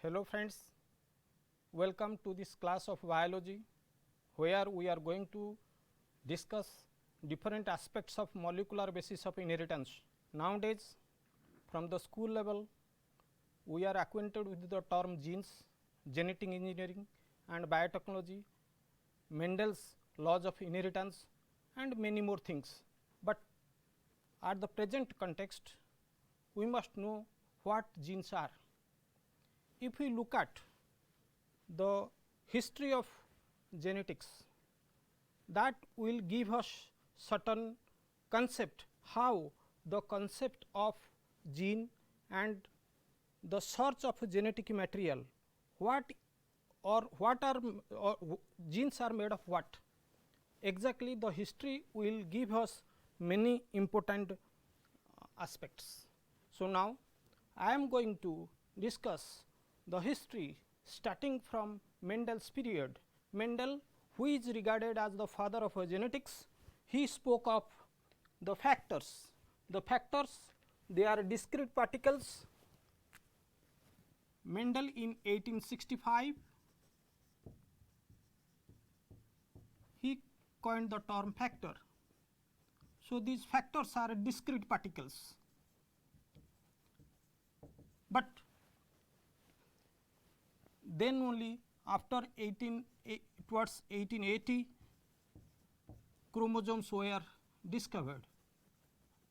Hello friends, welcome to this class of biology, where we are going to discuss different aspects of molecular basis of inheritance. Nowadays, from the school level, we are acquainted with the term genes, genetic engineering and biotechnology, Mendel's laws of inheritance and many more things. But at the present context, we must know what genes are. If we look at the history of genetics, that will give us certain concept how the concept of gene and the search of genetic material, what are genes are made of what, exactly the history will give us many important aspects. So, now I am going to discuss the history starting from Mendel's period. Mendel, who is regarded as the father of genetics, he spoke of the factors. The factors, they are discrete particles. Mendel in 1865, he coined the term factor. So, these factors are discrete particles, but then only after towards 1880 chromosomes were discovered.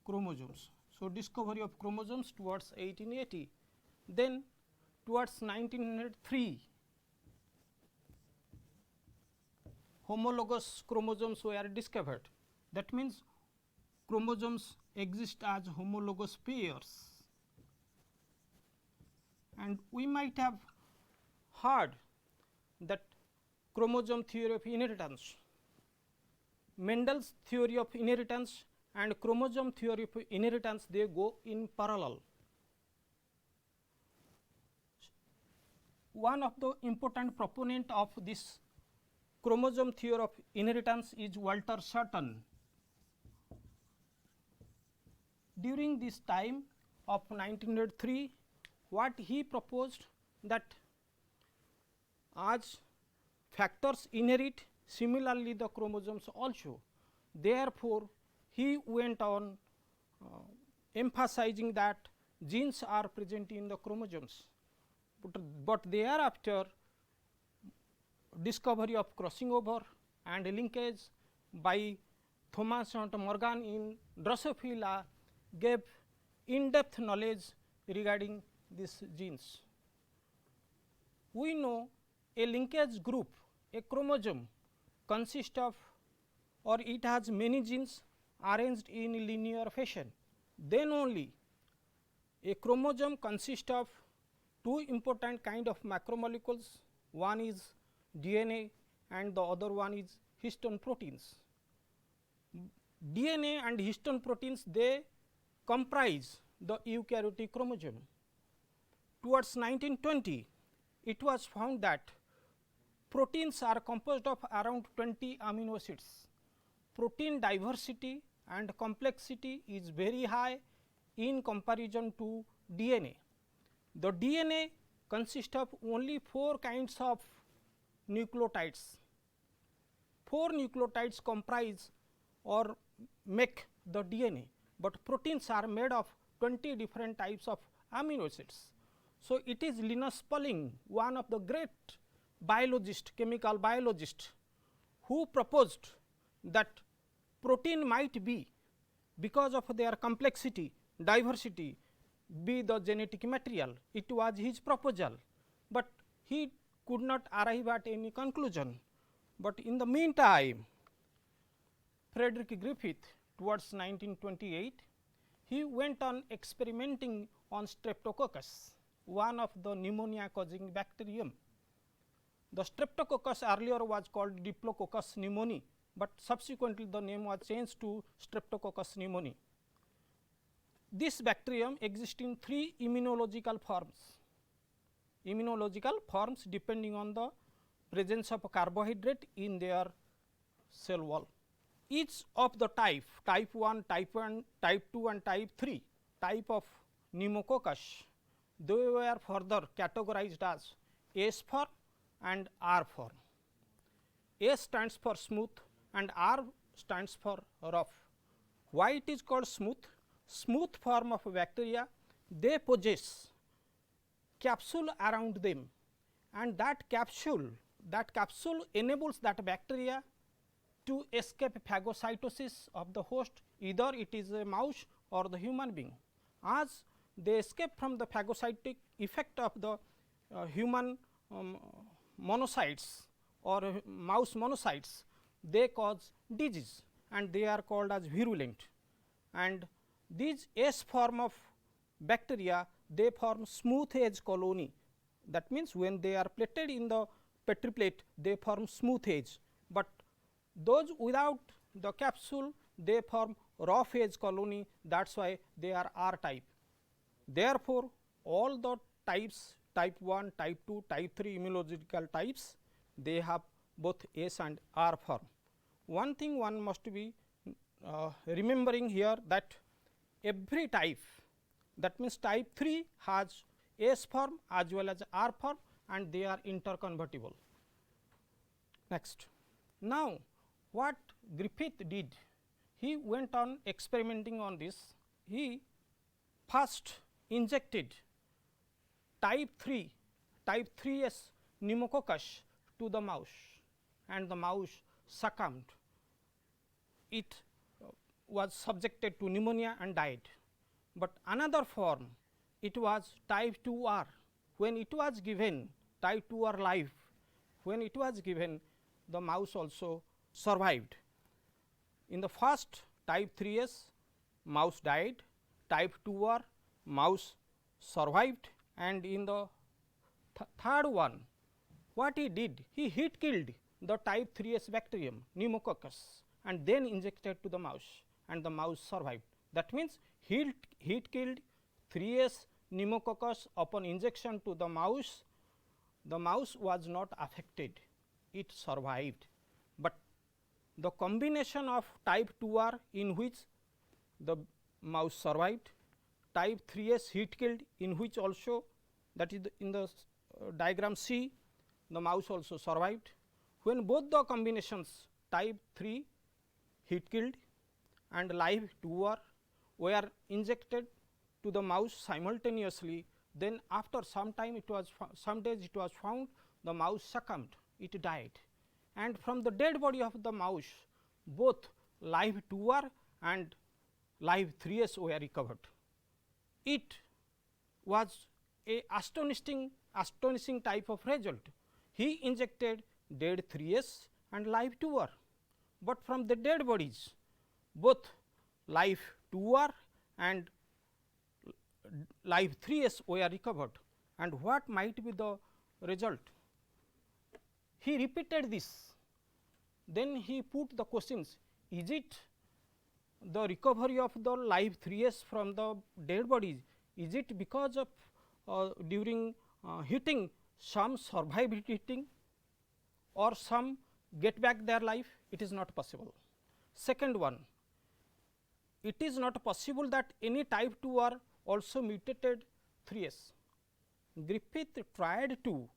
Chromosomes. So, discovery of chromosomes towards 1880. Then towards 1903 homologous chromosomes were discovered. That means, chromosomes exist as homologous pairs, and we might have heard that chromosome theory of inheritance. Mendel's theory of inheritance and chromosome theory of inheritance, they go in parallel. One of the important proponent of this chromosome theory of inheritance is Walter Sutton. During this time of 1903, what he proposed, that as factors inherit, similarly the chromosomes also. Therefore, he went on emphasizing that genes are present in the chromosomes, but thereafter discovery of crossing over and linkage by Thomas Hunt Morgan in Drosophila gave in-depth knowledge regarding these genes. We know a linkage group, a chromosome, consists of, or it has many genes arranged in linear fashion. Then only a chromosome consists of two important kind of macromolecules, one is DNA and the other one is histone proteins. DNA and histone proteins, they comprise the eukaryotic chromosome. Towards 1920, it was found that proteins are composed of around 20 amino acids. Protein diversity and complexity is very high in comparison to DNA. The DNA consists of only 4 kinds of nucleotides. 4 nucleotides comprise or make the DNA, but proteins are made of 20 different types of amino acids. So, it is Linus Pauling, one of the great biologist, chemical biologist, who proposed that protein might be, because of their complexity, diversity, be the genetic material. It was his proposal, but he could not arrive at any conclusion. But in the meantime, Frederick Griffith, towards 1928, he went on experimenting on Streptococcus, one of the pneumonia causing bacterium. The Streptococcus earlier was called Diplococcus pneumoniae, but subsequently the name was changed to Streptococcus pneumoniae. This bacterium exists in 3 immunological forms depending on the presence of carbohydrate in their cell wall. Each of the type 1, type 2 and type 3 type of pneumococcus, they were further categorized as S form and R form. S stands for smooth and R stands for rough. Why it is called smooth? Smooth form of bacteria, they possess capsule around them, and that capsule enables that bacteria to escape phagocytosis of the host, either it is a mouse or the human being. As they escape from the phagocytic effect of the human monocytes or mouse monocytes, they cause disease and they are called as virulent. And these S form of bacteria, they form smooth edge colony. That means, when they are plated in the Petri plate, they form smooth edge, but those without the capsule, they form rough edge colony, that is why they are R type. Therefore, all the types, type 1, type 2, type 3 immunological types, they have both S and R form. One thing one must be remembering here, that every type, that means type 3 has S form as well as R form, and they are interconvertible. Next. Now, what Griffith did, he went on experimenting on this. He first injected type 3S pneumococcus to the mouse, and the mouse succumbed. It was subjected to pneumonia and died. But another form, it was type 2R. When it was given, type 2R live, when it was given, the mouse also survived. In the first type 3S, mouse died, type 2R, mouse survived, and in the third one, what he did, he heat killed the type 3S bacterium pneumococcus and then injected to the mouse, and the mouse survived. That means, heat killed 3S pneumococcus upon injection to the mouse was not affected, it survived. But the combination of type 2R, in which the mouse survived, type 3S heat killed, in which also, that is in the diagram C, the mouse also survived. When both the combinations type 3 heat killed and live 2R were injected to the mouse simultaneously, then after some time some days it was found the mouse succumbed, it died, and from the dead body of the mouse, both live 2R and live 3S were recovered. It was a astonishing type of result. He injected dead 3S and live 2R, but from the dead bodies, both live 2R and live 3S were recovered. And what might be the result? He repeated this, then he put the questions, is it the recovery of the live 3S from the dead bodies, is it because of during heating some survived heating or some get back their life? It is not possible. Second one, it is not possible that any type 2R also mutated 3S. Griffith tried to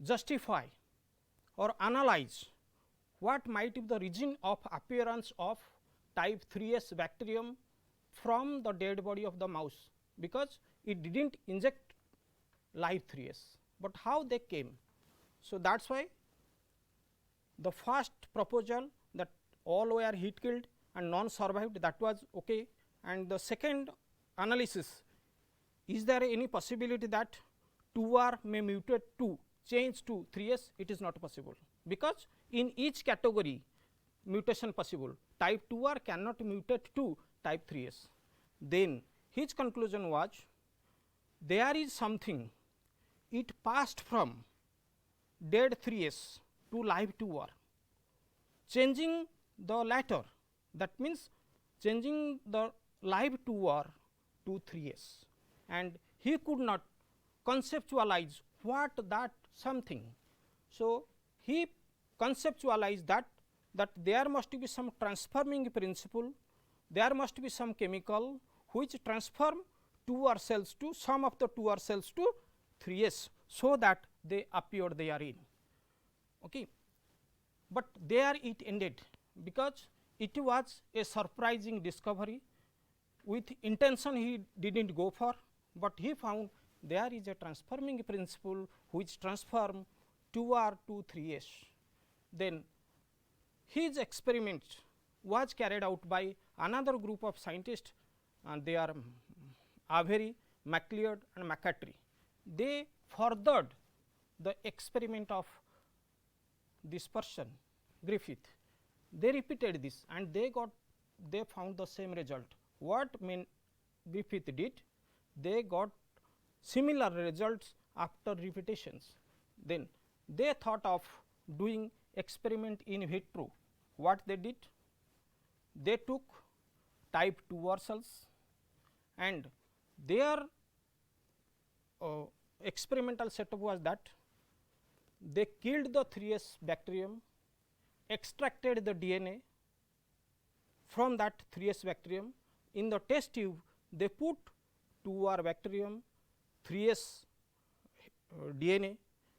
justify or analyze what might be the reason of appearance of type 3S bacterium from the dead body of the mouse, because it did not inject live 3S, but how they came. So, that is why the first proposal that all were heat killed and none survived, that was okay, and the second analysis, is there any possibility that 2R may mutate to change to 3S? It is not possible, because in each category mutation possible, type 2R cannot mutate to type 3S. Then his conclusion was, there is something, it passed from dead 3S to live 2R, changing the latter, that means changing the live 2R to 3S, and he could not conceptualize what that something. So, he conceptualized that there must be some transforming principle, there must be some chemical which transform 2R cells to sum of the 2R cells to 3S, so that they appeared therein. Okay. But there it ended, because it was a surprising discovery. With intention he did not go for, but he found there is a transforming principle which transform 2R to 3S. Then his experiment was carried out by another group of scientists, and they are Avery, MacLeod and McCarthy. They furthered the experiment of this person Griffith. They repeated this and they found the same result. What Griffith did? They got similar results after repetitions. Then they thought of doing experiment in vitro. What they did? They took type 2R cells, and their experimental setup was that they killed the 3S bacterium, extracted the DNA from that 3S bacterium. In the test tube they put 2R bacterium, 3S DNA,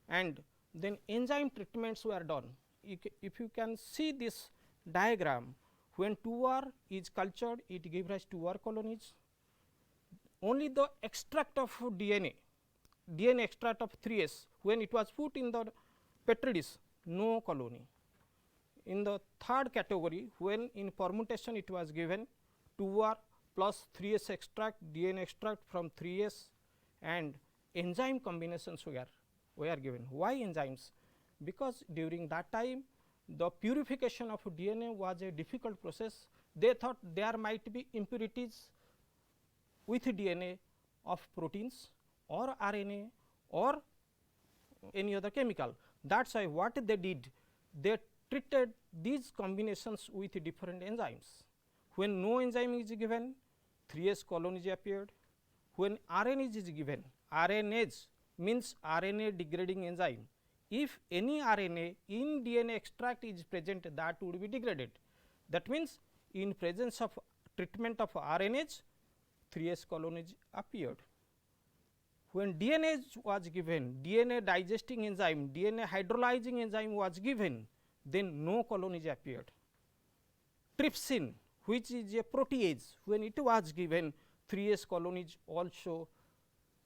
and then enzyme treatments were done. If you can see this diagram, when 2R is cultured, it gives rise to 2R colonies. Only the extract of DNA extract of 3S, when it was put in the petri dish, no colony. In the third category, when in permutation it was given 2R plus 3S extract, DNA extract from 3S, and enzyme combinations were given. Why enzymes? Because during that time the purification of DNA was a difficult process. They thought there might be impurities with DNA of proteins or RNA or any other chemical. That is why what they did, they treated these combinations with different enzymes. When no enzyme is given, 3S colonies appeared. When RNase is given, RNase means RNA degrading enzyme. If any RNA in DNA extract is present, that would be degraded. That means, in presence of treatment of RNase, 3S colonies appeared. When DNA was given, DNA digesting enzyme, DNA hydrolyzing enzyme was given, then no colonies appeared. Trypsin, which is a protease, when it was given, 3S colonies also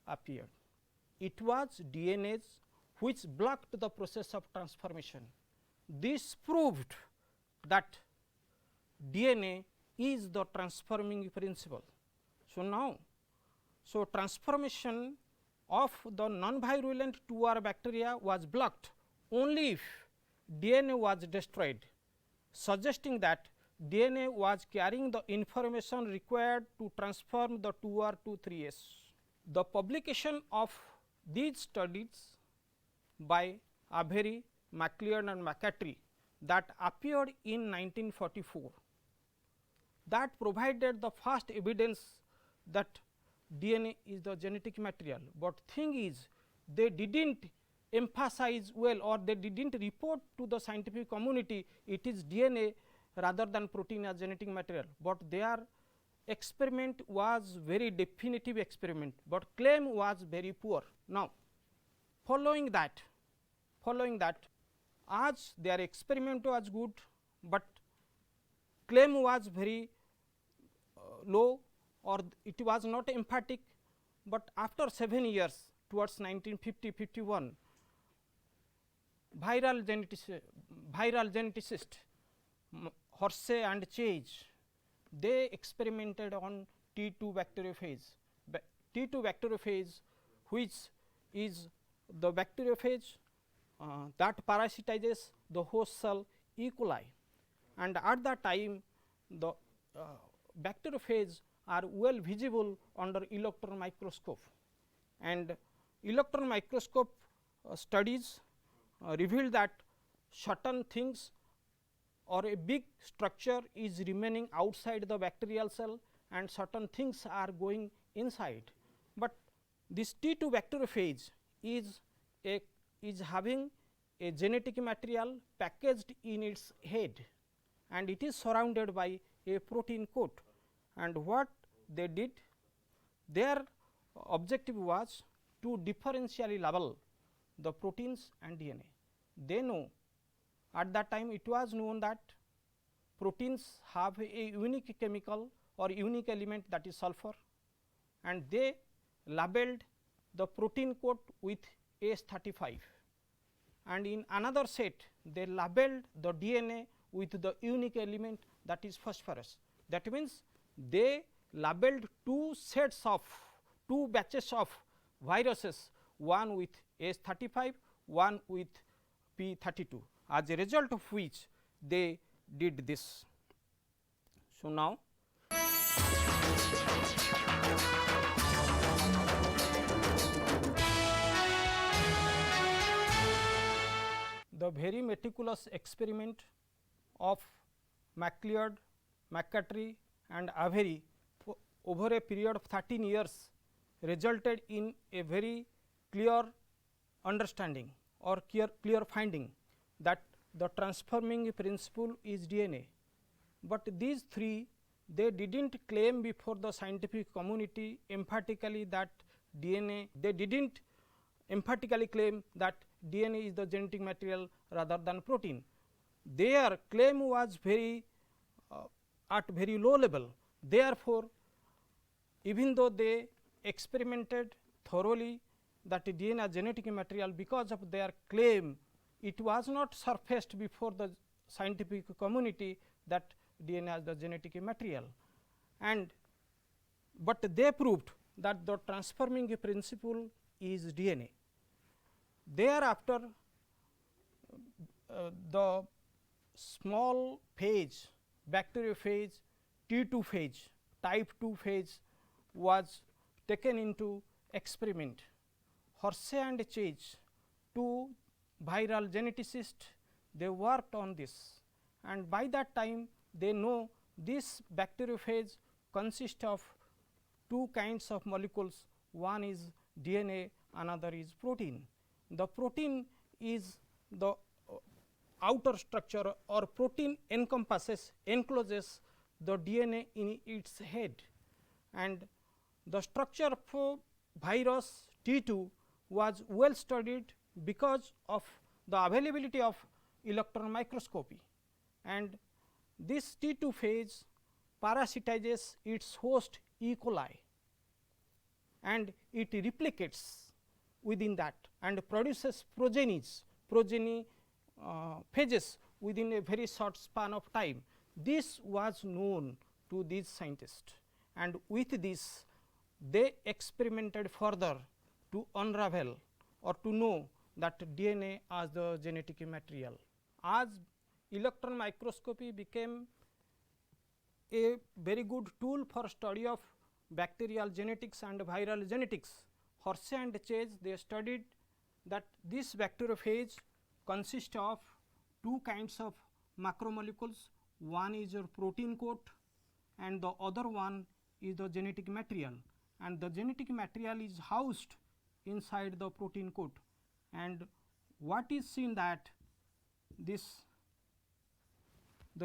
appeared. It was DNA which blocked the process of transformation. This proved that DNA is the transforming principle. So, now, transformation of the non-virulent 2R bacteria was blocked only if DNA was destroyed, suggesting that DNA was carrying the information required to transform the 2R to 3S. The publication of these studies by Avery, MacLeod and McCarthy that appeared in 1944, that provided the first evidence that DNA is the genetic material, but thing is they did not emphasize well, or they did not report to the scientific community it is DNA rather than protein as genetic material, but their experiment was very definitive experiment, but claim was very poor. Now, following that as their experiment was good, but claim was very low, or it was not emphatic, but after 7 years towards 1950-51, viral geneticist Horsey and Chase, they experimented on T2 bacteriophage. T2 bacteriophage, which is the bacteriophage that parasitizes the host cell E. coli, and at that time the bacteriophage are well visible under electron microscope, and electron microscope studies revealed that certain things or a big structure is remaining outside the bacterial cell and certain things are going inside. But this T2 bacteriophage is having a genetic material packaged in its head, and it is surrounded by a protein coat. And what they did, their objective was to differentially label the proteins and DNA. They know at that time it was known that proteins have a unique chemical or unique element, that is sulfur, and they labeled the protein coat with S35, and in another set they labeled the DNA with the unique element, that is phosphorus. That means, they labeled two batches of viruses, one with S35, one with P32, as a result of which they did this. So, now the very meticulous experiment of MacLeod, McCarthy and Avery over a period of 13 years resulted in a very clear understanding or clear finding that the transforming principle is DNA, but these three they did not claim before the scientific community emphatically that DNA, they did not emphatically claim that DNA is the genetic material rather than protein. Their claim was very at very low level. Therefore, even though they experimented thoroughly that DNA is genetic material, because of their claim it was not surfaced before the scientific community that DNA is the genetic material, and but they proved that the transforming principle is DNA. Thereafter, the small phase, bacteriophage, T2 phase, type 2 phase was taken into experiment. Horsey and Chase, two viral geneticists, they worked on this, and by that time they know this bacteriophage consists of two kinds of molecules, one is DNA, another is protein. The protein is the outer structure, or protein encloses the DNA in its head, and the structure of virus T2 was well studied because of the availability of electron microscopy, and this T2 phase parasitizes its host E. coli, and it replicates within that and produces progeny phages within a very short span of time. This was known to these scientists, and with this they experimented further to unravel or to know that DNA as the genetic material. As electron microscopy became a very good tool for study of bacterial genetics and viral genetics, Horsey and Chase they studied that this bacteriophage consists of two kinds of macromolecules, one is your protein coat and the other one is the genetic material, and the genetic material is housed inside the protein coat, and what is seen that the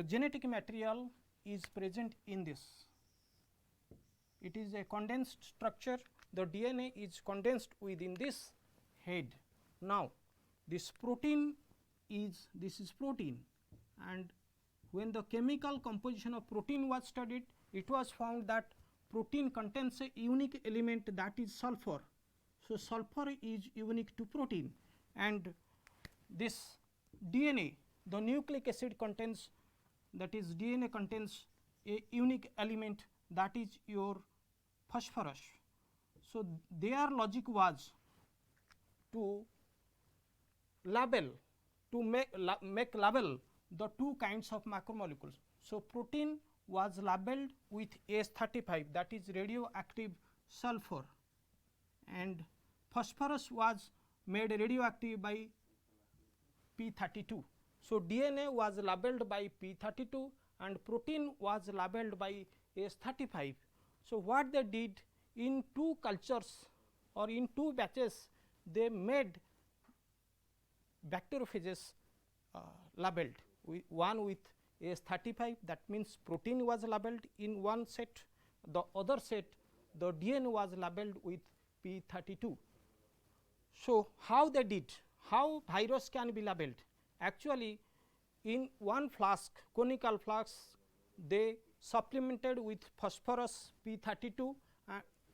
genetic material is present in this. It is a condensed structure, the DNA is condensed within this head. Now, this protein is protein, and when the chemical composition of protein was studied, it was found that protein contains a unique element, that is sulfur. So, sulfur is unique to protein, and this DNA, the nucleic acid contains, that is DNA contains a unique element, that is your phosphorus. So, their logic was to label, to make label the two kinds of macromolecules. So, protein was labeled with S35, that is radioactive sulfur, and phosphorus was made radioactive by P32. So, DNA was labeled by P32 and protein was labeled by S35. So, what they did in two cultures or in two batches, they made bacteriophages labeled, one with S35, that means protein was labeled in one set, the other set the DNA was labeled with P32. So, how they did, how virus can be labeled? Actually, in one flask, conical flask, they supplemented with phosphorus P32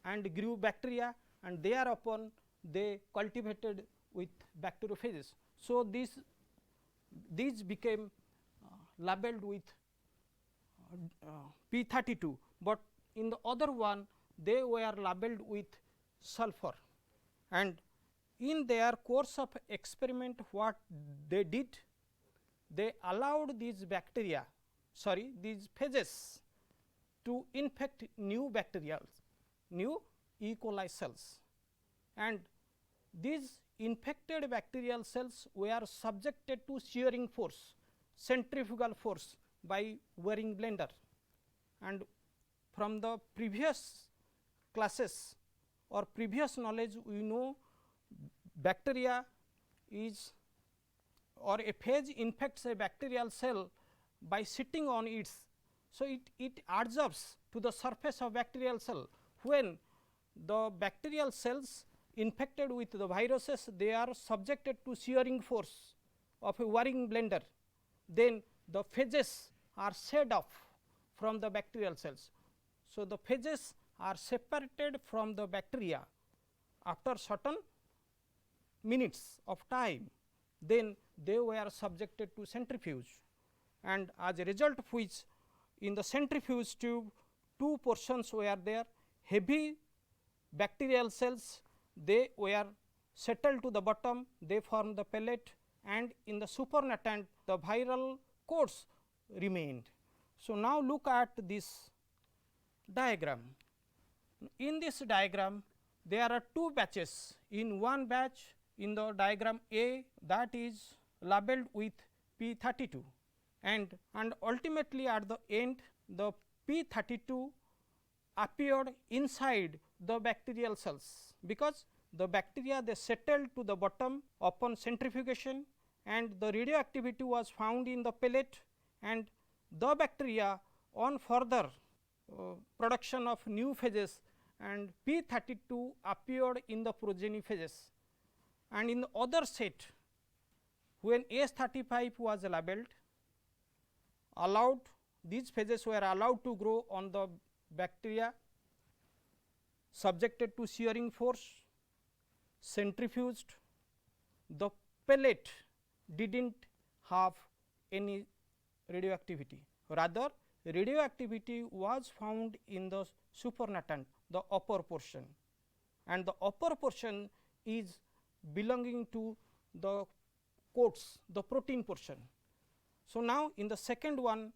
and grew bacteria, and thereupon they cultivated with bacteriophages. So, these became labeled with P32, but in the other one they were labeled with sulfur, and in their course of experiment what they did, they allowed these these phages to infect new bacteria, new E. coli cells, and these infected bacterial cells were subjected to shearing force, centrifugal force by whirring blender. And from the previous classes or previous knowledge, we know bacteria is, or a phage infects a bacterial cell by sitting on its. So, it adsorbs to the surface of bacterial cell. When the bacterial cells infected with the viruses, they are subjected to shearing force of a whirring blender, then the phages are shed off from the bacterial cells. So, the phages are separated from the bacteria after certain minutes of time, then they were subjected to centrifuge, and as a result of which in the centrifuge tube two portions were there, heavy bacterial cells, they were settled to the bottom, they formed the pellet, and in the supernatant the viral coats remained. So, now look at this diagram. In this diagram there are two batches. In one batch, in the diagram A, that is labeled with P32, and ultimately at the end the P32 appeared inside the bacterial cells, because the bacteria they settled to the bottom upon centrifugation, and the radioactivity was found in the pellet, and the bacteria on further production of new phages, and P32 appeared in the progeny phages. And in the other set, when S35 was labeled, these phages were allowed to grow on the bacteria, subjected to shearing force, centrifuged. The pellet did not have any radioactivity, rather radioactivity was found in the supernatant, the upper portion, and the upper portion is belonging to the coats, the protein portion. So, now in the second one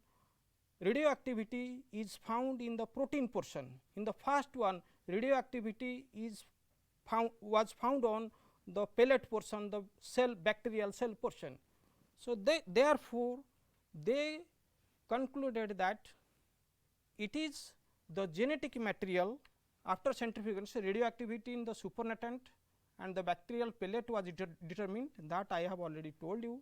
radioactivity is found in the protein portion, in the first one radioactivity is was found on the pellet portion, the cell bacterial cell portion. So, therefore, they concluded that it is the genetic material after centrifugation. So, radioactivity in the supernatant and the bacterial pellet was determined, that I have already told you.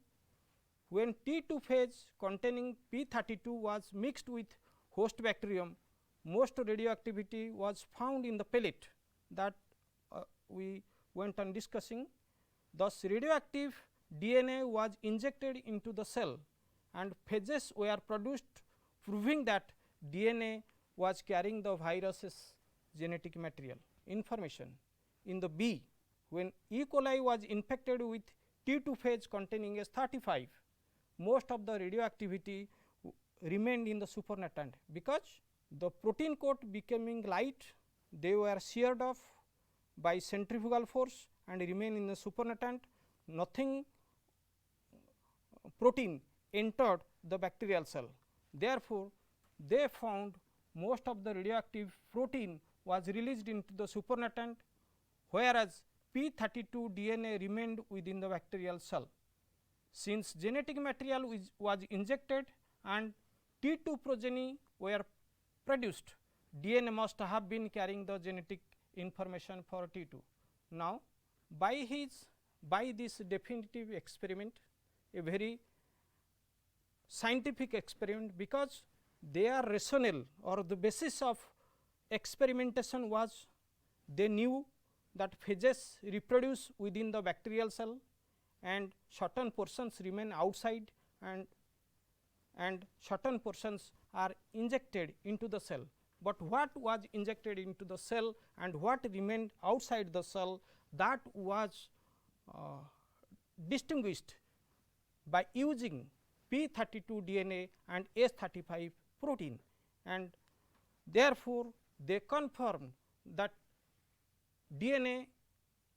When T2 phase containing P32 was mixed with host bacterium, most radioactivity was found in the pellet, that we went on discussing. Thus, radioactive DNA was injected into the cell and phages were produced, proving that DNA was carrying the virus's genetic material information. In the B, when E. coli was infected with T2 phase containing S35, most of the radioactivity remained in the supernatant, because the protein coat becoming light, they were sheared off by centrifugal force and remain in the supernatant. Nothing protein entered the bacterial cell. Therefore, they found most of the radioactive protein was released into the supernatant, whereas P32 DNA remained within the bacterial cell. Since genetic material was injected and T2 progeny were produced, DNA must have been carrying the genetic information for T2. Now, by this definitive experiment, a very scientific experiment, because their rationale or the basis of experimentation was they knew that phages reproduce within the bacterial cell and certain portions remain outside, and certain portions are injected into the cell. But what was injected into the cell and what remained outside the cell, that was distinguished by using P32 DNA and S35 protein, and therefore, they confirmed that DNA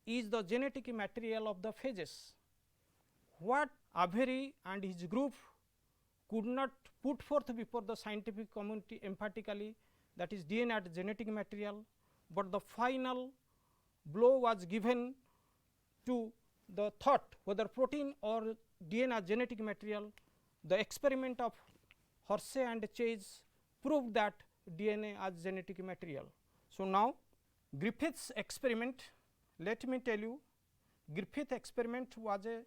is the genetic material of the phages. What Avery and his group could not put forth before the scientific community emphatically, that is DNA as genetic material, but the final blow was given to the thought whether protein or DNA as genetic material. The experiment of Hershey and Chase proved that DNA as genetic material. So, now Griffith's experiment, let me tell you, Griffith experiment was a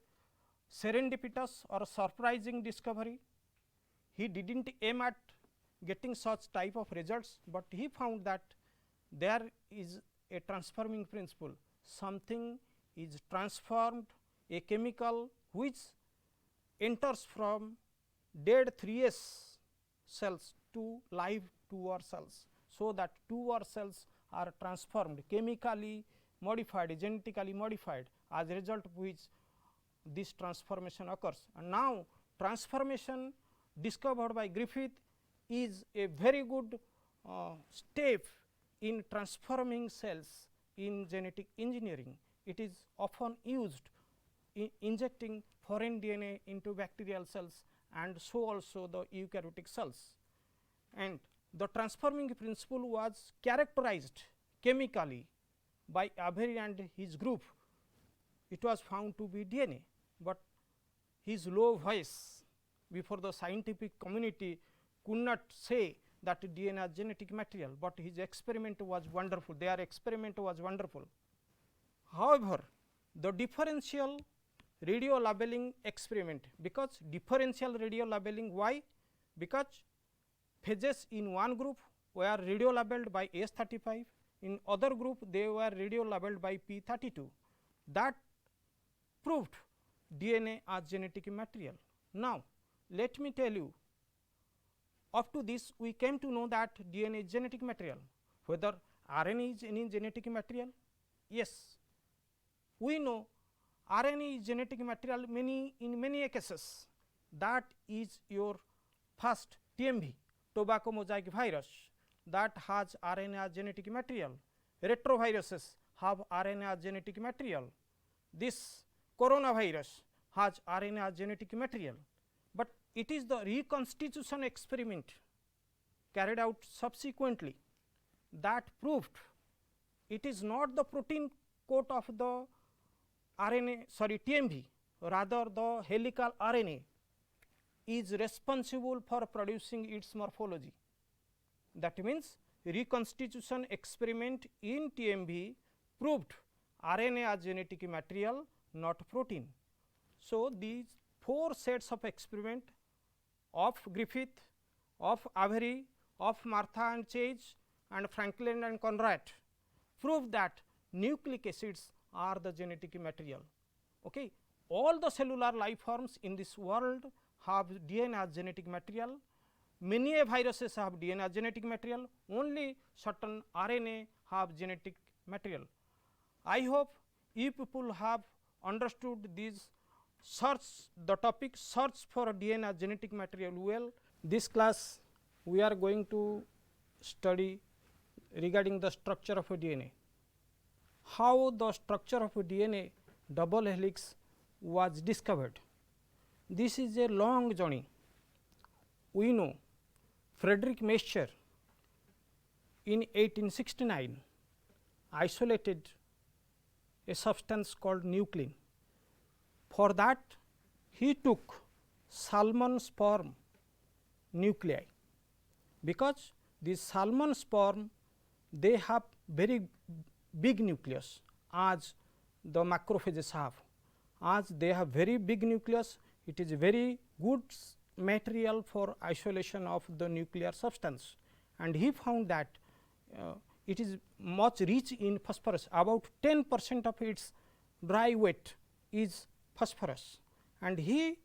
serendipitous or surprising discovery. He did not aim at getting such type of results, but he found that there is a transforming principle. Something is transformed, a chemical which enters from dead 3S cells to live 2R cells. So, that 2R cells are transformed, chemically modified, genetically modified, as a result of which this transformation occurs. And now, transformation discovered by Griffith is a very good step in transforming cells in genetic engineering. It is often used in injecting foreign DNA into bacterial cells and so also the eukaryotic cells. And the transforming principle was characterized chemically by Avery and his group. It was found to be DNA, but his low voice before the scientific community could not say that DNA is genetic material, but his experiment was wonderful, their experiment was wonderful. However, the differential radio labeling experiment, because differential radio labeling, why? Because phages in one group were radio labeled by S35, in other group they were radio labeled by P32. That proved DNA as genetic material. Now, let me tell you, up to this we came to know that DNA is genetic material. Whether RNA is any genetic material? Yes, we know RNA is genetic material in many cases. That is your first TMV, tobacco mosaic virus, that has RNA as genetic material. Retroviruses have RNA as genetic material. This coronavirus has RNA as genetic material, but it is the reconstitution experiment carried out subsequently that proved it is not the protein coat of the RNA, sorry, TMV, rather the helical RNA is responsible for producing its morphology. That means, reconstitution experiment in TMV proved RNA as genetic material, not protein. So, these 4 sets of experiment of Griffith, of Avery, of Martha and Chase, and Franklin and Conrad prove that nucleic acids are the genetic material. Okay. All the cellular life forms in this world have DNA as genetic material. Many viruses have DNA as genetic material, only certain RNA have genetic material. I hope you people have understood this the topic search for DNA as genetic material well. This class we are going to study regarding the structure of a DNA. How the structure of a DNA double helix was discovered. This is a long journey. We know Frederick Mescher in 1869 isolated a substance called nuclein. For that he took salmon sperm nuclei, because these salmon sperm they have very big nucleus as the macrophages have. As they have very big nucleus, it is very good material for isolation of the nuclear substance, and he found that it is much rich in phosphorus, about 10% of its dry weight is phosphorus, and he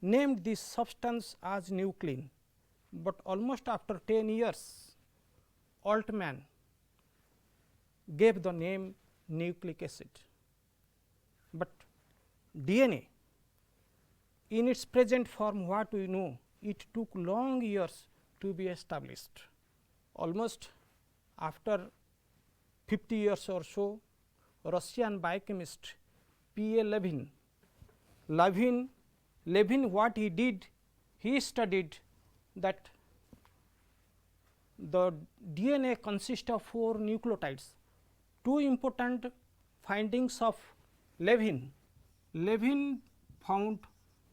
named this substance as nuclein, but almost after 10 years Altman gave the name nucleic acid. But DNA in its present form, what we know, it took long years to be established. Almost after 50 years or so, Russian biochemist P. A. Levin, what he did, he studied that the DNA consists of 4 nucleotides. Two important findings of Levin found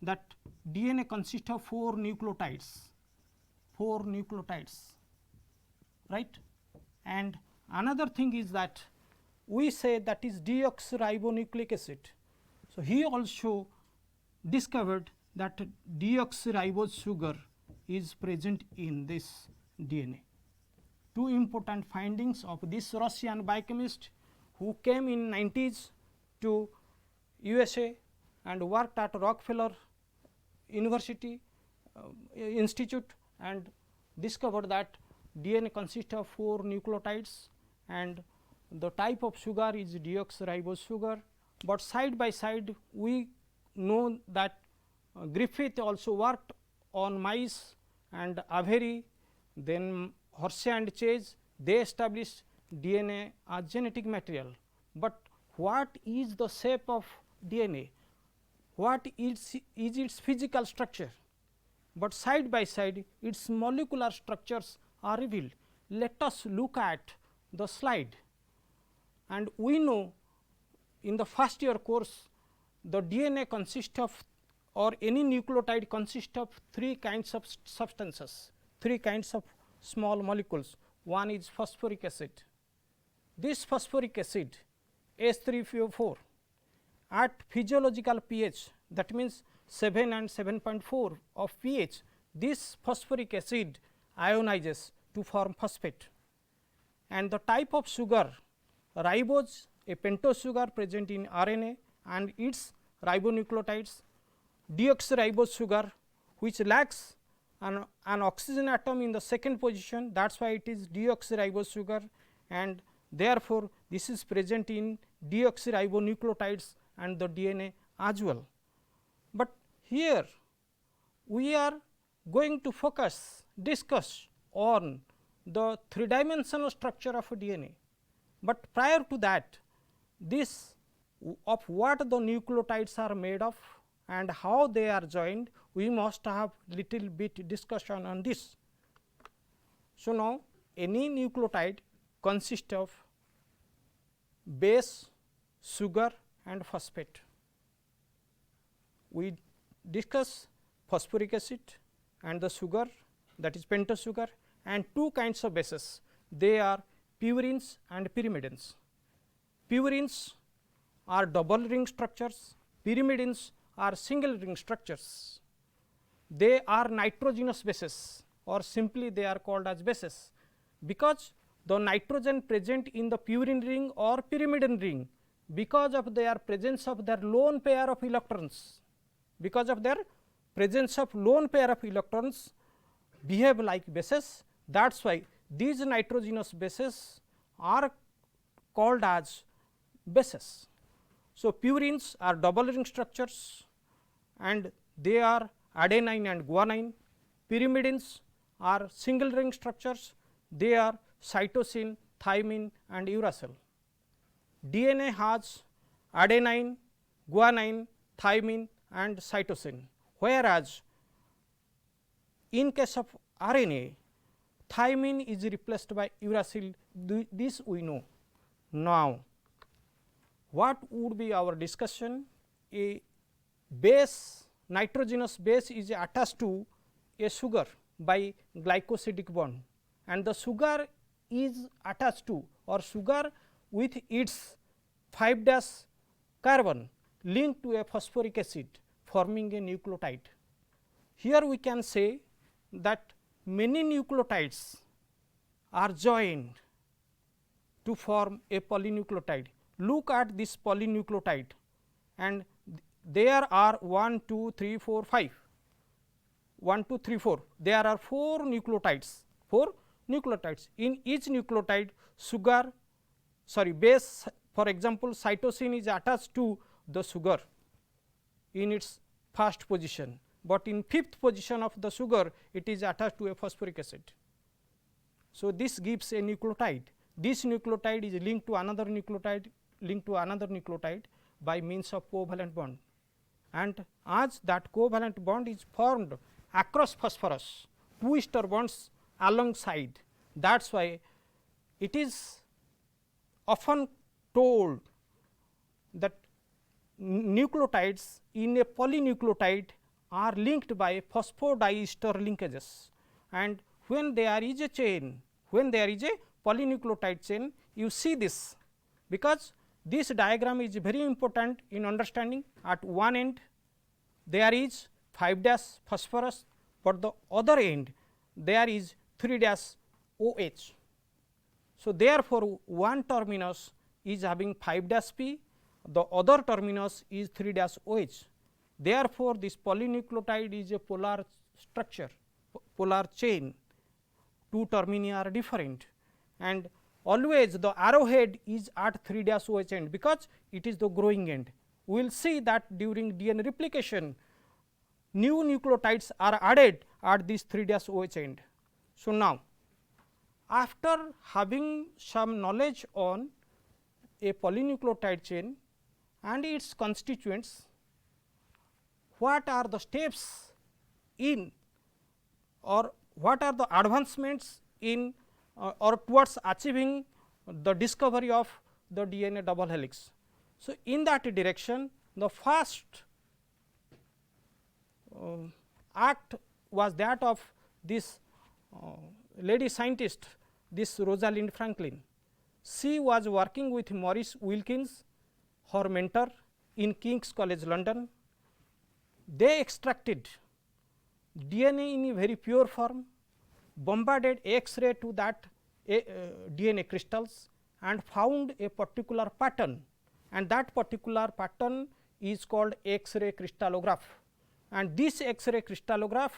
that DNA consists of 4 nucleotides, right. And another thing is that we say that is deoxyribonucleic acid. So, he also discovered that deoxyribose sugar is present in this DNA. Two important findings of this Russian biochemist who came in 90s to USA and worked at Rockefeller University Institute and discovered that DNA consists of 4 nucleotides and the type of sugar is deoxyribose sugar, but side by side we know that Griffith also worked on mice and Avery, then Hershey and Chase, they established DNA as genetic material. But what is the shape of DNA? What is its physical structure? But side by side its molecular structures are revealed. Let us look at the slide, and we know in the first year course the DNA consists of, or any nucleotide consists of 3 kinds of substances, 3 kinds of small molecules. One is phosphoric acid. This phosphoric acid H3PO4 at physiological pH, that means 7 and 7.4 of pH, this phosphoric acid ionizes to form phosphate. And the type of sugar, ribose, a pentose sugar present in RNA and its ribonucleotides, deoxyribose sugar which lacks an oxygen atom in the second position, that is why it is deoxyribose sugar, and therefore, this is present in deoxyribonucleotides and the DNA as well. But here we are going to discuss on the 3-dimensional structure of a DNA, but prior to that, this of what the nucleotides are made of and how they are joined, we must have little bit discussion on this. So, now any nucleotide consists of base, sugar and phosphate. We discuss phosphoric acid and the sugar, that is pentose sugar, and 2 kinds of bases, they are purines and pyrimidines. Purines are double ring structures, pyrimidines are single ring structures. They are nitrogenous bases, or simply they are called as bases, because the nitrogen present in the purine ring or pyrimidine ring, because of their presence of their lone pair of electrons, behave like bases. That is why these nitrogenous bases are called as bases. So, purines are double ring structures and they are adenine and guanine. Pyrimidines are single ring structures, they are cytosine, thymine and uracil. DNA has adenine, guanine, thymine and cytosine, whereas in case of RNA, thymine is replaced by uracil, this we know. Now, what would be our discussion? A base, nitrogenous base is attached to a sugar by glycosidic bond, and the sugar is attached to, or sugar with its 5' carbon linked to a phosphoric acid forming a nucleotide. Here we can say that many nucleotides are joined to form a polynucleotide. Look at this polynucleotide, and there are 1, 2, 3, 4, 5, 1, 2, 3, 4. There are 4 nucleotides, 4 nucleotides. In each nucleotide, base, for example, cytosine is attached to the sugar in its first position, but in 5th position of the sugar it is attached to a phosphoric acid. So, this gives a nucleotide. This nucleotide is linked to another nucleotide, by means of covalent bond, and as that covalent bond is formed across phosphorus, 2 ester bonds alongside. That is why it is often told that nucleotides in a polynucleotide are linked by phosphodiester linkages, and when there is a chain, when there is a polynucleotide chain, you see this, because this diagram is very important in understanding. At one end there is 5 dash phosphorus, but the other end there is 3 dash OH. So, therefore, one terminus is having 5 dash P, the other terminus is 3 dash OH. Therefore, this polynucleotide is a polar structure, polar chain, 2 termini are different, and always the arrowhead is at 3 dash OH end, because it is the growing end. We will see that during DNA replication new nucleotides are added at this 3 dash OH end. So, now after having some knowledge on a polynucleotide chain and its constituents, what are the steps in, or what are the advancements in or towards achieving the discovery of the DNA double helix. So, in that direction, the first act was that of this lady scientist, this Rosalind Franklin. She was working with Maurice Wilkins, her mentor, in King's College London. They extracted DNA in a very pure form, bombarded X-ray to that DNA crystals, and found a particular pattern, and that particular pattern is called X-ray crystallograph, and this X-ray crystallograph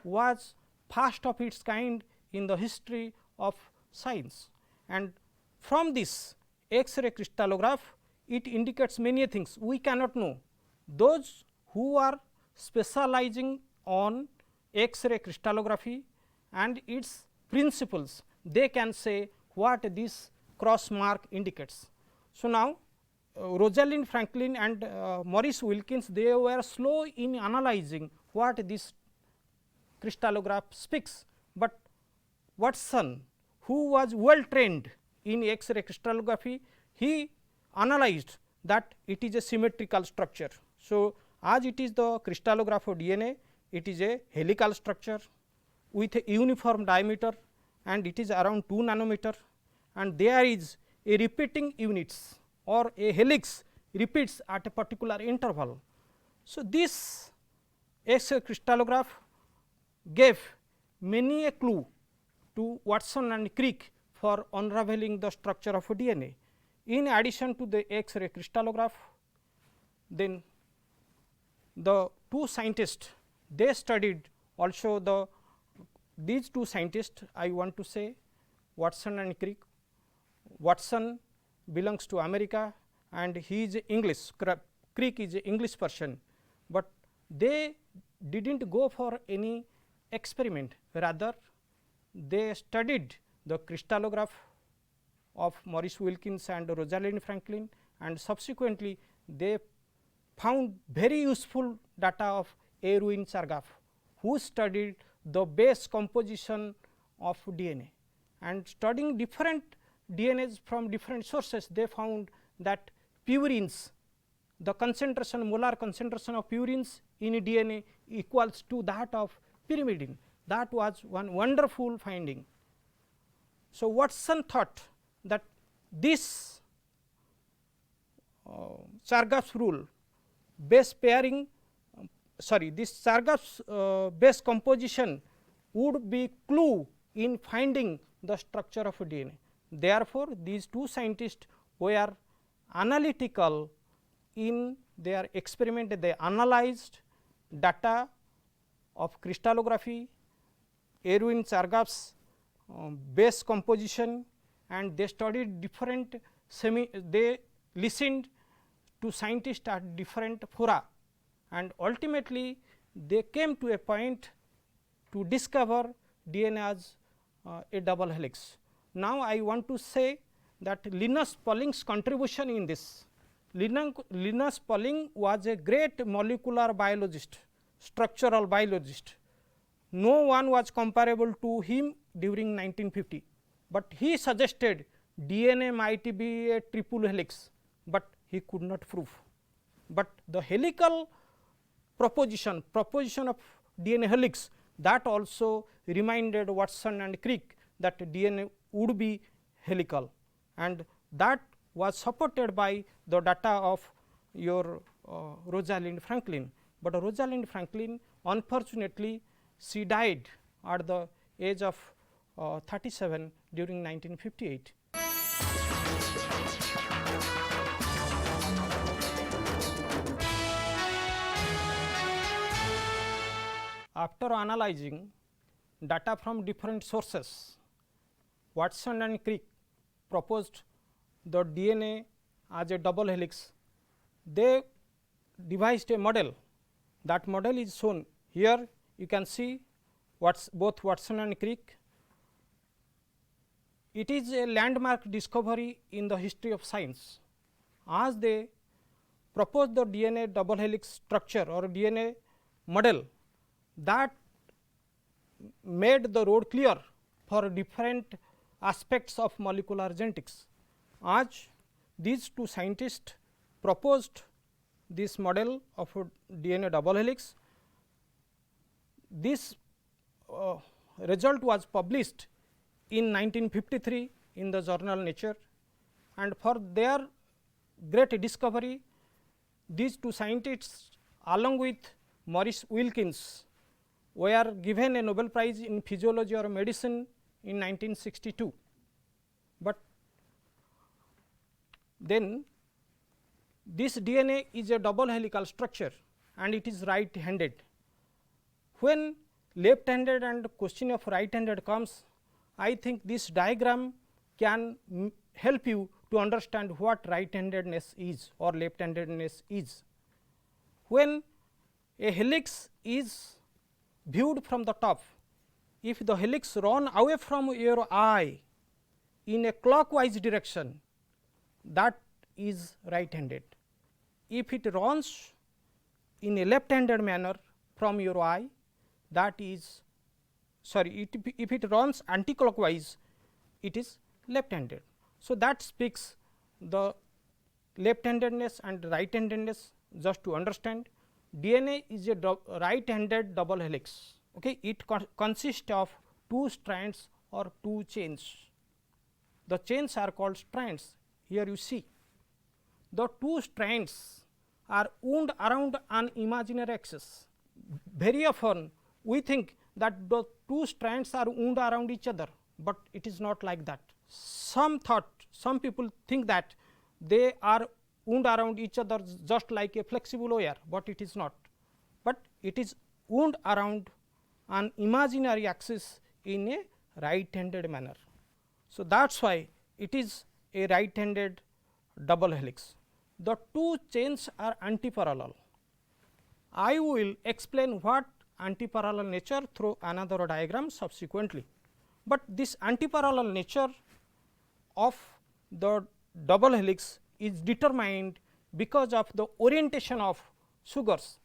was first of its kind in the history of science. And from this X-ray crystallograph, it indicates many things we cannot know. Those who are specializing on X-ray crystallography and its principles, they can say what this cross mark indicates. So, now Rosalind Franklin and Maurice Wilkins, they were slow in analyzing what this crystallograph speaks, but Watson, who was well trained in X-ray crystallography, he analyzed that it is a symmetrical structure. So, as it is the crystallograph of DNA, it is a helical structure with a uniform diameter, and it is around 2 nanometer, and there is a repeating units or a helix repeats at a particular interval. So, this X-ray crystallograph gave many a clue to Watson and Crick for unraveling the structure of DNA. In addition to the X-ray crystallograph, then the two scientists, they studied also these two scientists, I want to say Watson and Crick. Watson belongs to America and he is English, Crick is an English person, but they did not go for any experiment, rather they studied the crystallograph of Maurice Wilkins and Rosalind Franklin, and subsequently they found very useful data of Erwin Chargaff, who studied the base composition of DNA, and studying different DNAs from different sources, they found that purines, the concentration, molar concentration of purines in DNA equals to that of pyrimidine. That was one wonderful finding. So, Watson thought that this Chargaff's rule, base pairing, this Chargaff's base composition would be clue in finding the structure of DNA. Therefore, these two scientists were analytical in their experiment. They analyzed data of crystallography, Erwin Chargaff's base composition, and they studied different they listened to scientists at different fora, and ultimately they came to a point to discover DNA as a double helix. Now, I want to say that Linus Pauling's contribution in this. Linus Pauling was a great molecular biologist, structural biologist. No one was comparable to him during 1950, but he suggested DNA might be a triple helix, but he could not prove. But the helical proposition of DNA helix, that also reminded Watson and Crick that DNA would be helical, and that was supported by the data of your Rosalind Franklin. But Rosalind Franklin, unfortunately, she died at the age of 37 during 1958. After analyzing data from different sources, Watson and Crick proposed the DNA as a double helix. They devised a model. That model is shown here. You can see both Watson and Crick. It is a landmark discovery in the history of science, as they proposed the DNA double helix structure or DNA model that made the road clear for different aspects of molecular genetics. As these two scientists proposed this model of a DNA double helix, this result was published in 1953 in the journal Nature, and for their great discovery, these two scientists along with Maurice Wilkins were given a Nobel Prize in Physiology or Medicine in 1962. But then this DNA is a double helical structure and it is right handed. When left handed and question of right handed comes, I think this diagram can help you to understand what right handedness is or left handedness is. When a helix is viewed from the top, if the helix run away from your eye in a clockwise direction, that is right handed. If it runs in a left handed manner from your eye, that is if it runs anti-clockwise, it is left handed. So, that speaks the left handedness and right handedness. Just to understand, DNA is a right handed double helix. Okay. It consists of two strands or two chains. The chains are called strands. Here you see the two strands are wound around an imaginary axis. Very often we think that the two strands are wound around each other, but it is not like that. Some people think that they are wound around each other just like a flexible wire, but it is not. But it is wound around an imaginary axis in a right handed manner. So, that is why it is a right handed double helix. The two chains are antiparallel. I will explain what antiparallel nature through another diagram subsequently, but this antiparallel nature of the double helix is determined because of the orientation of sugars.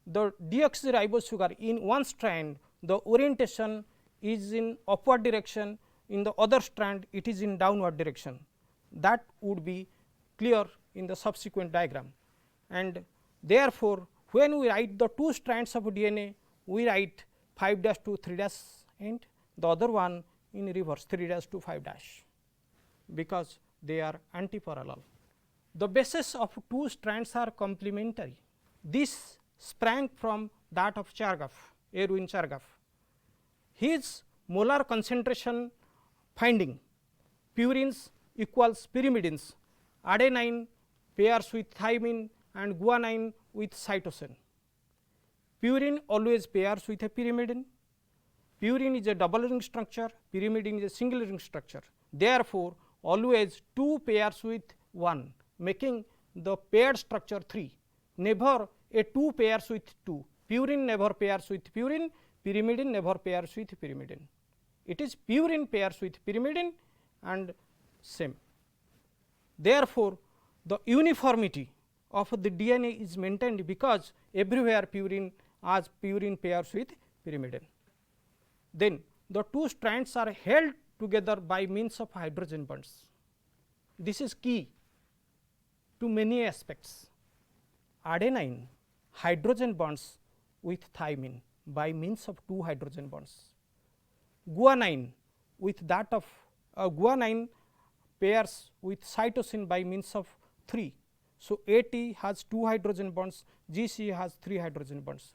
The deoxyribose sugar in one strand, the orientation is in upward direction, in the other strand it is in downward direction. That would be clear in the subsequent diagram, and therefore, when we write the two strands of DNA, we write 5 dash to 3 dash end, the other one in reverse 3 dash to 5 dash, because they are antiparallel. The bases of two strands are complementary. This sprang from that of Chargaff, Erwin Chargaff. His molar concentration finding purines equals pyrimidines, adenine pairs with thymine and guanine with cytosine. Purine always pairs with a pyrimidine. Purine is a double ring structure, pyrimidine is a single ring structure. Therefore, always 2 pairs with 1, making the paired structure 3. Never a 2 pairs with 2. Purine never pairs with purine, pyrimidine never pairs with pyrimidine. It is purine pairs with pyrimidine and same. Therefore, the uniformity of the DNA is maintained because everywhere purine pairs with pyrimidine. Then the 2 strands are held together by means of hydrogen bonds. This is key to many aspects. Adenine hydrogen bonds with thymine by means of 2 hydrogen bonds. Guanine with that of guanine pairs with cytosine by means of 3. So, AT has 2 hydrogen bonds, GC has 3 hydrogen bonds.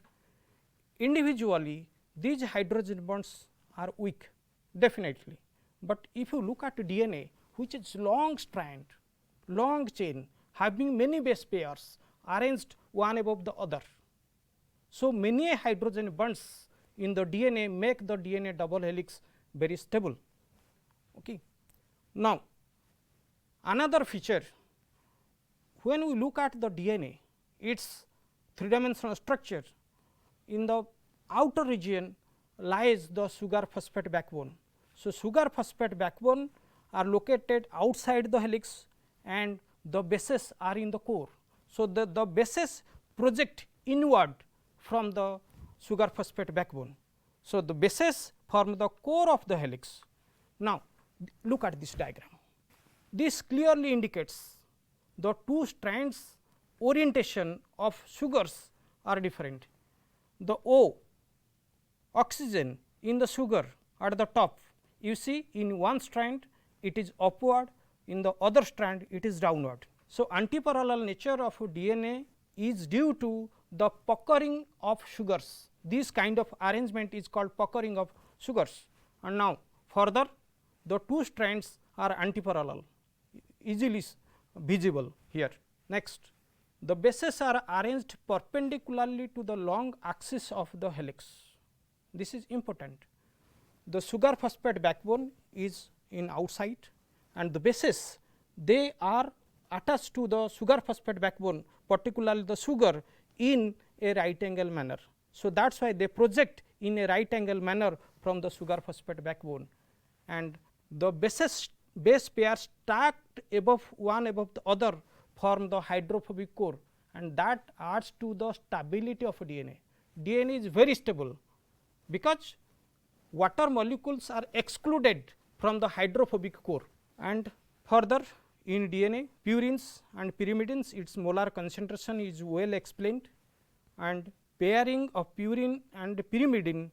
Individually these hydrogen bonds are weak definitely, but if you look at DNA which is long strand, long chain having many base pairs arranged one above the other. So, many hydrogen bonds in the DNA make the DNA double helix very stable. Okay. Now, another feature, when we look at the DNA, its 3-dimensional structure, in the outer region lies the sugar phosphate backbone. So, sugar phosphate backbone are located outside the helix and the bases are in the core. So, the bases project inward from the sugar phosphate backbone. So, the bases form the core of the helix. Now, look at this diagram. This clearly indicates the 2 strands orientation of sugars are different. The O oxygen in the sugar at the top, you see in one strand it is upward, in the other strand it is downward. So, antiparallel nature of DNA is due to the puckering of sugars. This kind of arrangement is called puckering of sugars. And now, further the 2 strands are antiparallel, easily visible here. Next, the bases are arranged perpendicularly to the long axis of the helix. This is important. The sugar phosphate backbone is in outside and the bases, they are attached to the sugar phosphate backbone, particularly the sugar, in a right angle manner. So, that is why they project in a right angle manner from the sugar phosphate backbone, and the base pairs stacked above one above the other form the hydrophobic core, and that adds to the stability of DNA. DNA is very stable because water molecules are excluded from the hydrophobic core. And further in DNA, purines and pyrimidines, its molar concentration is well explained, and pairing of purine and pyrimidine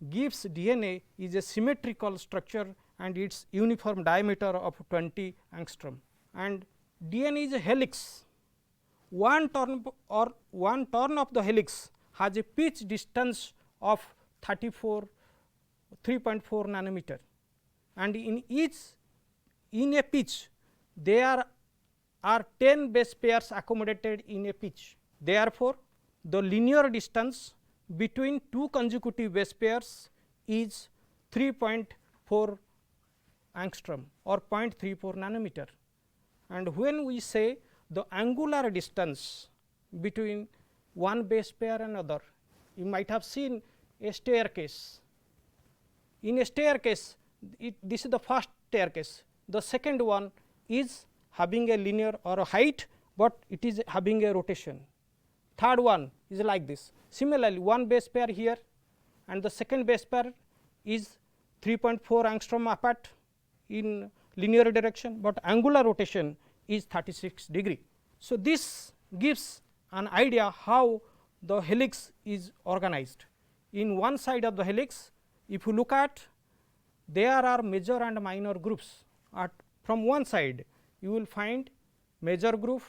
gives DNA is a symmetrical structure and its uniform diameter of 20 angstrom. And DNA is a helix. One turn of the helix has a pitch distance of 3.4 nanometer, and in a pitch there are 10 base pairs accommodated in a pitch. Therefore, the linear distance between 2 consecutive base pairs is 3.4 angstrom or 0.34 nanometer. And when we say the angular distance between one base pair and another, you might have seen a staircase. In a staircase, this is the first staircase, the second one is having a linear or a height, but it is having a rotation. Third one is like this. Similarly, one base pair here and the second base pair is 3.4 angstrom apart in linear direction, but angular rotation is 36 degree. So, this gives an idea how the helix is organized. In one side of the helix, if you look at, there are major and minor grooves. From one side you will find major groove,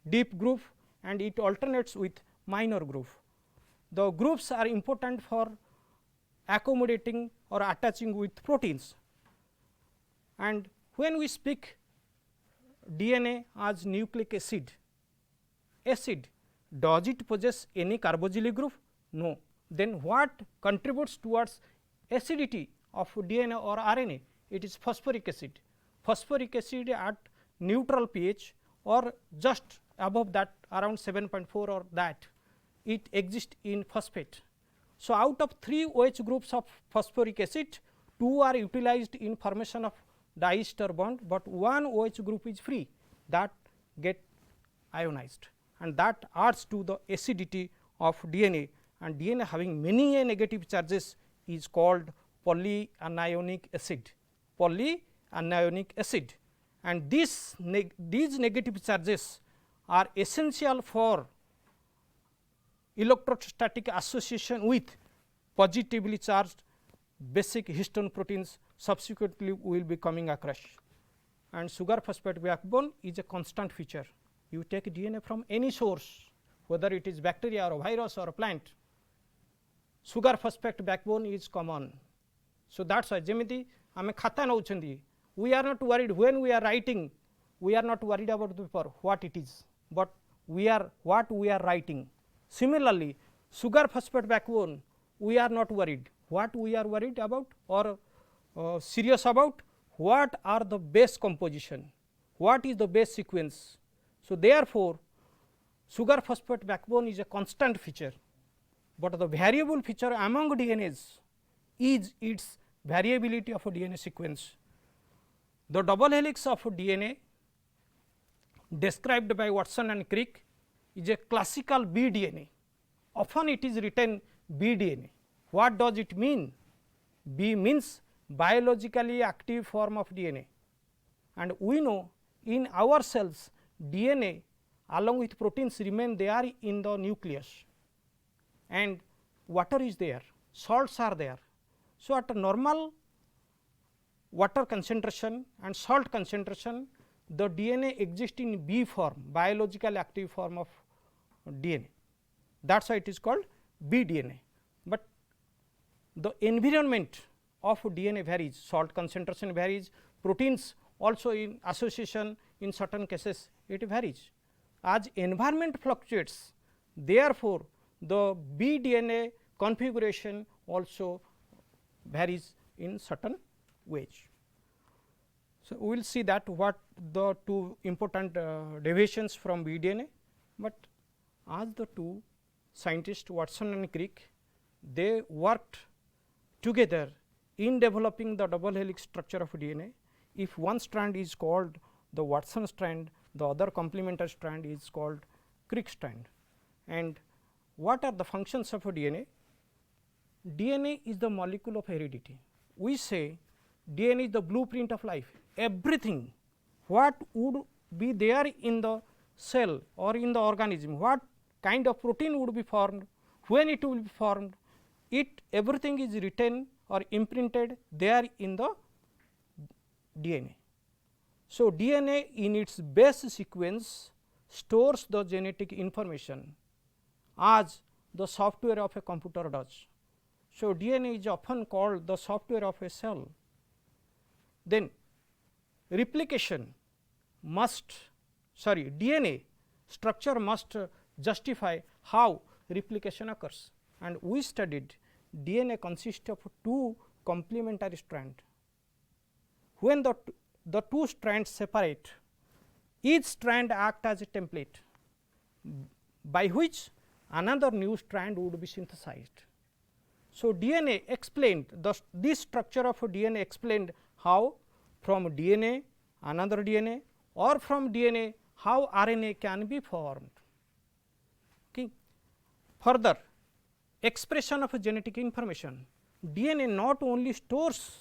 deep groove, and it alternates with minor groove. The grooves are important for accommodating or attaching with proteins, and when we speak DNA as nucleic acid, does it possess any carboxylic group? No. Then what contributes towards acidity of DNA or RNA? It is phosphoric acid. Phosphoric acid at neutral pH or just above that, around 7.4 or that, it exists in phosphate. So, out of 3 OH groups of phosphoric acid, 2 are utilized in formation of diester bond, but 1 OH group is free, that get ionized, and that adds to the acidity of DNA, and DNA having many negative charges is called polyanionic acid. Polyanionic acid, and these negative charges are essential for electrostatic association with positively charged basic histone proteins, subsequently we will be coming across. And sugar phosphate backbone is a constant feature. You take DNA from any source, whether it is bacteria or virus or a plant, sugar phosphate backbone is common. So, that is why jemiti ame khata nauchandi, we are not worried when we are writing, we are not worried about the paper what it is, but we are what we are writing. Similarly, sugar phosphate backbone we are not worried, what we are worried about or serious about, what are the base composition, what is the base sequence. So, therefore, sugar phosphate backbone is a constant feature, but the variable feature among DNAs is its variability of a DNA sequence. The double helix of DNA described by Watson and Crick is a classical B-DNA. Often it is written B-DNA. What does it mean? B means biologically active form of DNA, and we know in our cells DNA along with proteins remain there in the nucleus, and water is there, salts are there. So, at a normal water concentration and salt concentration, the DNA exists in B form, biologically active form of DNA. That is why it is called B DNA, but the environment of DNA varies, salt concentration varies, proteins also in association in certain cases it varies. As environment fluctuates, therefore, the B DNA configuration also varies in certain ways. So, we will see that what the two important deviations from B DNA, but as the two scientists Watson and Crick, they worked together in developing the double helix structure of DNA. If one strand is called the Watson strand, the other complementary strand is called Crick strand. And what are the functions of a DNA? DNA is the molecule of heredity. We say DNA is the blueprint of life. Everything what would be there in the cell or in the organism, what kind of protein would be formed, when it will be formed, it everything is written or imprinted there in the DNA. So, DNA in its base sequence stores the genetic information as the software of a computer does. So, DNA is often called the software of a cell. Then replication must DNA structure must justify how replication occurs, and we studied DNA consists of 2 complementary strands. When the 2 strands separate, each strand acts as a template by which another new strand would be synthesized. So, DNA explained this structure of DNA explained how from DNA another DNA or from DNA how RNA can be formed. Okay. Further, expression of genetic information, DNA not only stores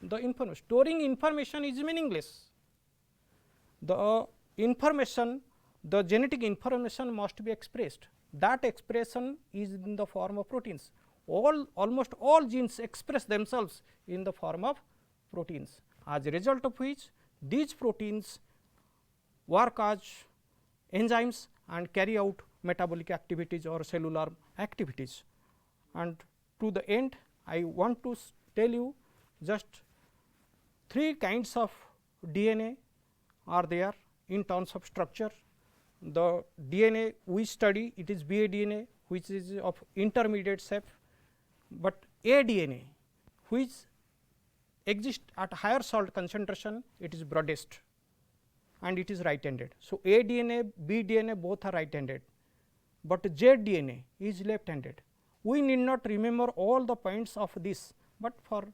the information, storing information is meaningless. The information, the genetic information must be expressed. That expression is in the form of proteins. Almost all genes express themselves in the form of proteins, as a result of which these proteins work as enzymes and carry out metabolic activities or cellular activities. And to the end, I want to tell you just 3 kinds of DNA are there in terms of structure. The DNA we study, it is BA-DNA, which is of intermediate shape, but A-DNA which exists at higher salt concentration, it is broadest and it is right handed. So, A-DNA, B-DNA both are right handed, but Z-DNA is left handed. We need not remember all the points of this, but for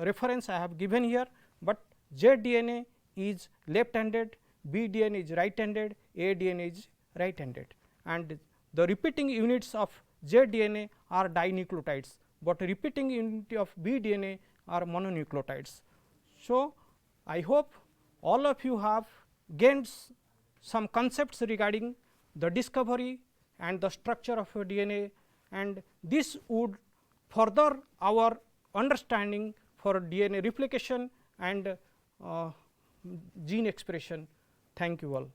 reference I have given here, but Z-DNA is left handed, B-DNA is right handed, A-DNA is right handed, and the repeating units of Z-DNA are dinucleotides, but repeating unit of B-DNA are mononucleotides. So, I hope all of you have gained some concepts regarding the discovery and the structure of a DNA, and this would further our understanding for DNA replication and gene expression. Thank you all.